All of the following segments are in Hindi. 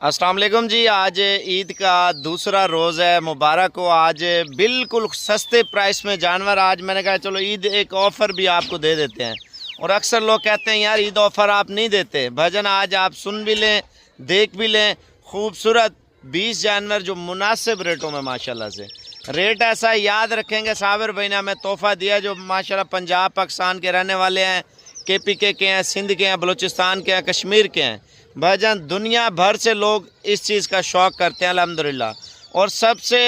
अस्सलाम वालेकुम जी। आज ईद का दूसरा रोज़ है, मुबारक हो। आज बिल्कुल सस्ते प्राइस में जानवर, आज मैंने कहा चलो ईद एक ऑफ़र भी आपको दे देते हैं। और अक्सर लोग कहते हैं यार ईद ऑफ़र आप नहीं देते। भजन आज आप सुन भी लें, देख भी लें। खूबसूरत 20 जानवर जो मुनासिब रेटों में, माशाल्लाह से रेट ऐसा याद रखेंगे। साबिर भाई ने हमें तोहफ़ा दिया जो माशाल्लाह पंजाब पाकिस्तान के रहने वाले हैं, KPK के हैं, सिंध के हैं, बलूचिस्तान के हैं, कश्मीर के हैं। भाईजान दुनिया भर से लोग इस चीज़ का शौक़ करते हैं अल्हम्दुलिल्लाह। और सबसे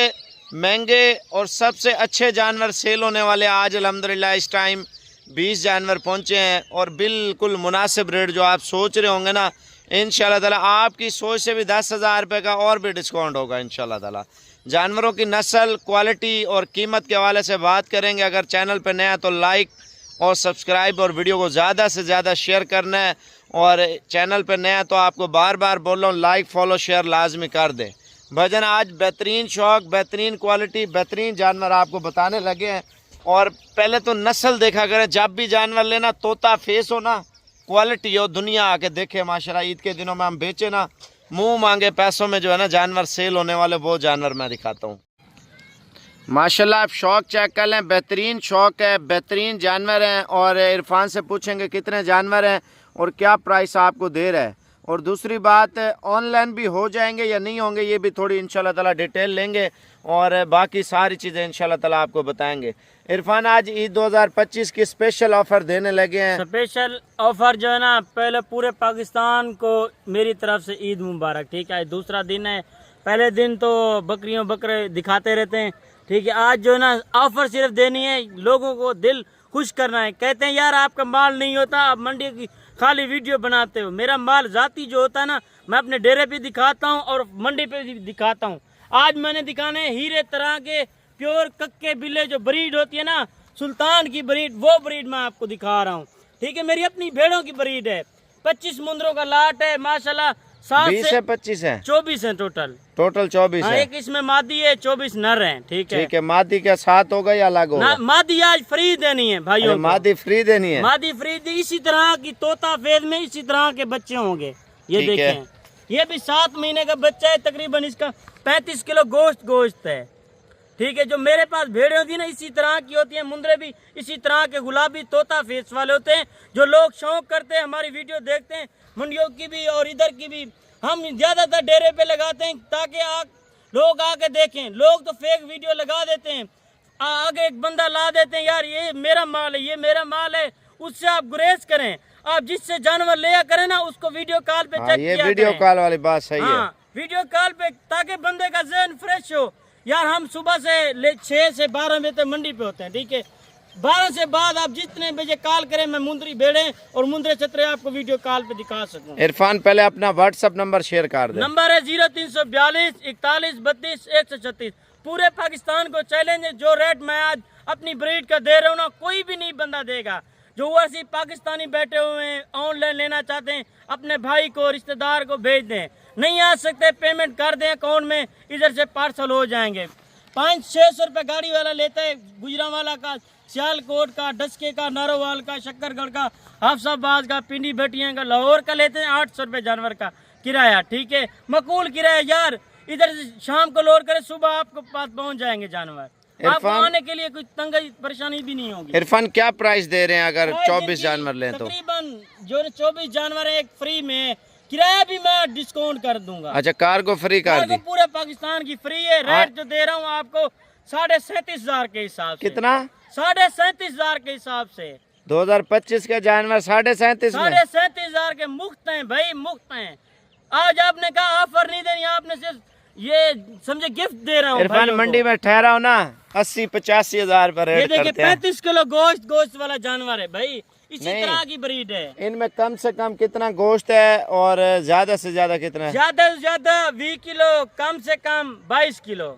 महंगे और सबसे अच्छे जानवर सेल होने वाले आज अल्हम्दुलिल्लाह इस टाइम 20 जानवर पहुंचे हैं। और बिल्कुल मुनासिब रेट जो आप सोच रहे होंगे ना, इंशाल्लाह ताला आपकी सोच से भी 10,000 रुपये का और भी डिस्काउंट होगा इंशाल्लाह ताला। जानवरों की नस्ल, क्वालिटी और कीमत के हवाले से बात करेंगे। अगर चैनल पर नया तो लाइक और सब्सक्राइब और वीडियो को ज़्यादा से ज़्यादा शेयर करना है। और चैनल पर नया तो आपको बार बार बोल रहा हूँ, लाइक फॉलो शेयर लाजमी कर दें। भजन आज बेहतरीन शौक़, बेहतरीन क्वालिटी, बेहतरीन जानवर आपको बताने लगे हैं। और पहले तो नस्ल देखा करें, जब भी जानवर लेना तोता फेस हो ना, क्वालिटी हो, दुनिया आके देखे। माशाल्लाह ईद के दिनों में हम बेचे ना, मुँह मांगे पैसों में जो है ना जानवर सेल होने वाले, वो जानवर मैं दिखाता हूँ। माशाल्लाह आप शौक़ चेक कर लें, बेहतरीन शौक़ है, बेहतरीन जानवर हैं। और इरफान से पूछेंगे कितने जानवर हैं और क्या प्राइस आपको दे रहा है। और दूसरी बात, ऑनलाइन भी हो जाएंगे या नहीं होंगे, ये भी थोड़ी इंशाल्लाह ताला डिटेल लेंगे। और बाकी सारी चीज़ें इंशाल्लाह ताला आपको बताएंगे। इरफान आज ईद 2025 की स्पेशल ऑफ़र देने लगे हैं। स्पेशल ऑफ़र जो है ना, पहले पूरे पाकिस्तान को मेरी तरफ से ईद मुबारक। ठीक है, दूसरा दिन है। पहले दिन तो बकरियों बकरे दिखाते रहते हैं, ठीक है। आज जो है ना ऑफ़र सिर्फ देनी है, लोगों को दिल खुश करना है। कहते हैं यार आपका माल नहीं होता, आप मंडी की खाली वीडियो बनाते हो। मेरा माल जाती जो होता है ना, मैं अपने डेरे पे दिखाता हूँ और मंडी पे भी दिखाता हूँ। आज मैंने दिखाने हीरे तरह के प्योर कक्के बिल्ले जो ब्रीड होती है ना, सुल्तान की ब्रीड, वो ब्रीड मैं आपको दिखा रहा हूँ। ठीक है, मेरी अपनी भेड़ों की ब्रीड है। 25 मुंदरों का लाट है माशाल्लाह। 20 से 25 है, 24 है टोटल 24 है। एक इसमें मादी है, 24 नर हैं। ठीक है, ठीक है। मादी के साथ होगा या अलग होगा? मादी आज फ्री देनी है भाइयों को। मादी फ्री देनी है, मादी फ्री दी। इसी तरह की तोता फेज में इसी तरह के बच्चे होंगे। ये देखें, ये भी 7 महीने का बच्चा है। तकरीबन इसका 35 किलो गोश्त है। ठीक है, जो मेरे पास भेड़ें होती है ना, इसी तरह की होती है। मुंदरे भी इसी तरह के गुलाबी तोता फेस वाले होते हैं। जो लोग शौक करते हैं, हमारी वीडियो देखते हैं, मंडियों की भी और इधर की भी, हम ज्यादातर डेरे पे लगाते हैं ताकि लोग आके देखें। लोग तो फेक वीडियो लगा देते हैं, आगे एक बंदा ला देते हैं, यार ये मेरा माल है, ये मेरा माल है। उससे आप गुरेज करें। आप जिससे जानवर लिया करें ना, उसको वीडियो कॉल पे चेक किया करें। वीडियो कॉल वाली बात सही है। वीडियो कॉल पे, ताकि बंदे का ज़हन फ्रेश हो। यार हम सुबह से 6 से 12 बजे तक मंडी पे होते हैं। ठीक है, 12 से बाद आप जितने बजे कॉल करें, मैं मुंदरी भेड़े और मुंदरे छतरे आपको वीडियो कॉल पे दिखा सकूं। इरफान पहले अपना व्हाट्सएप नंबर शेयर कर दे। नंबर है 0342 41 32 136। पूरे पाकिस्तान को चैलेंज है, जो रेट मैं आज अपनी ब्रीड का दे रहा हूँ ना, कोई भी नहीं बंदा देगा। जो ऐसी पाकिस्तानी बैठे हुए हैं, ऑनलाइन लेना चाहते हैं, अपने भाई को रिश्तेदार को भेज दें। नहीं आ सकते, पेमेंट कर दें अकाउंट में, इधर से पार्सल हो जाएंगे। 500-600 रुपये गाड़ी वाला लेता है, गुजरांवाला का, सियालकोट का, डस्के का, नारोवाल का, शक्करगढ़ का, हाफसाबाद का, पिंडी भटिया का, लाहौर का लेते हैं 800 रुपये जानवर का किराया। ठीक है, मकबूल किराया यार। इधर से शाम को लोड करें, सुबह आपको पास पहुंच जाएंगे जानवर। आपको आने के लिए कोई तंगी परेशानी भी नहीं होगी। इरफान क्या प्राइस दे रहे हैं अगर 24 जानवर लें तो? तकरीबन जो 24 जानवर है, एक फ्री में, किराया भी मैं डिस्काउंट कर दूंगा। अच्छा, कार्गो फ्री कर दी? पूरे पाकिस्तान की फ्री है। रेट जो दे रहा हूँ आपको 37,500 के हिसाब से। कितना? 37,500 के हिसाब से। 2025 के जानवर 37,500 के मुफ्त हैं भाई, मुफ्त हैं। आज आपने कहा ऑफर नहीं देनी, आपने सिर्फ ये समझे गिफ्ट दे रहा हूँ। इरफान मंडी में ठहरा हो ना, 80-85 हजार पर रेट करते हैं। 35 किलो गोश्त वाला जानवर है भाई, इसी तरह की ब्रीड है। इनमें कम से कम कितना गोश्त है और ज्यादा से ज्यादा कितना है? ज्यादा से ज्यादा 20 किलो, कम से कम 22 किलो।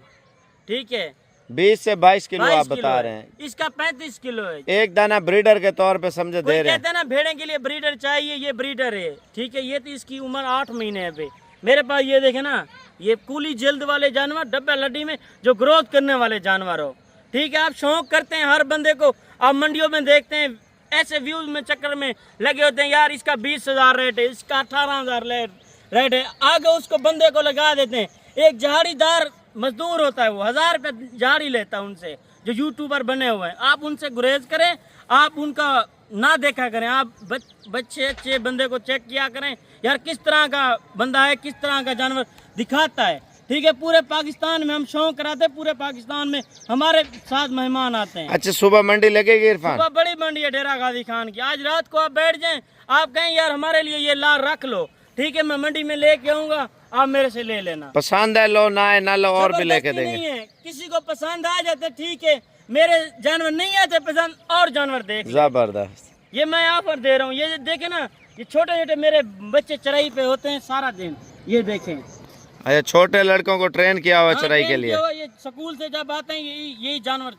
ठीक है, 20 से 22 किलो आप बता रहे हैं। इसका 35 किलो है। एक दाना ब्रीडर के तौर पे समझे दे रहे हैं। कहते हैं ना भेड़े के लिए ब्रीडर चाहिए, ये ब्रीडर है। ठीक है, ये तो इसकी उम्र 8 महीने है अभी। मेरे पास ये देखे ना, ये कूली जल्द वाले जानवर, डब्बा लड्डी में जो ग्रोथ करने वाले जानवर हो। ठीक है, आप शौक करते हैं हर बंदे को, आप मंडियों में देखते हैं ऐसे व्यूज में चक्कर में लगे होते हैं, यार इसका 20,000 रेट है, इसका 18,000 रेट है, आगे उसको बंदे को लगा देते हैं। एक झाड़ीदार मजदूर होता है, वो 1000 रुपये झाड़ी लेता है उनसे, जो यूट्यूबर बने हुए हैं। आप उनसे गुरेज करें, आप उनका ना देखा करें, आप बच्चे अच्छे बंदे को चेक किया करें यार किस तरह का बंदा है, किस तरह का जानवर दिखाता है। ठीक है, पूरे पाकिस्तान में हम शौक कराते हैं, पूरे पाकिस्तान में हमारे साथ मेहमान आते हैं। अच्छा, सुबह मंडी लगेगी इरफान? सुबह बड़ी मंडी है डेरा गाजी खान की। आज रात को आप बैठ जाएं, आप कहें यार हमारे लिए ये लार रख लो, ठीक है मैं मंडी में लेके आऊंगा, आप मेरे से ले लेना। पसंद है लो, ना है ना लो, और भी लेके जबरदस्ती देंगे। नहीं है, किसी को पसंद आ जाते ठीक है, मेरे जानवर नहीं आते पसंद और जानवर देख लो। जबरदस्त। ये मैं ऑफर दे रहा हूँ, ये देखे ना, ये छोटे छोटे मेरे बच्चे चराई पे होते हैं सारा दिन, ये देखें। अच्छा, छोटे लड़कों को ट्रेन किया हुआ चराई के लिए? ये स्कूल से जब आते हैं यही जानवर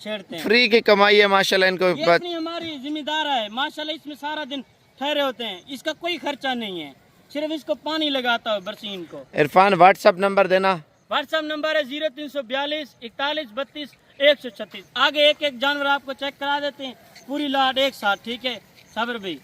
छेड़ते हैं। फ्री की कमाई है माशाल्लाह इनको। ये अपनी हमारी जिम्मेदार है माशाल्लाह, इसमें सारा दिन ठहरे होते हैं, इसका कोई खर्चा नहीं है, सिर्फ इसको पानी लगाता है बरसीन को। इरफान व्हाट्सअप नंबर देना। व्हाट्सअप नंबर है 0342 41 32 136। आगे एक एक जानवर आपको चेक करा देते हैं, पूरी लाट एक साथ, ठीक है सबर भाई।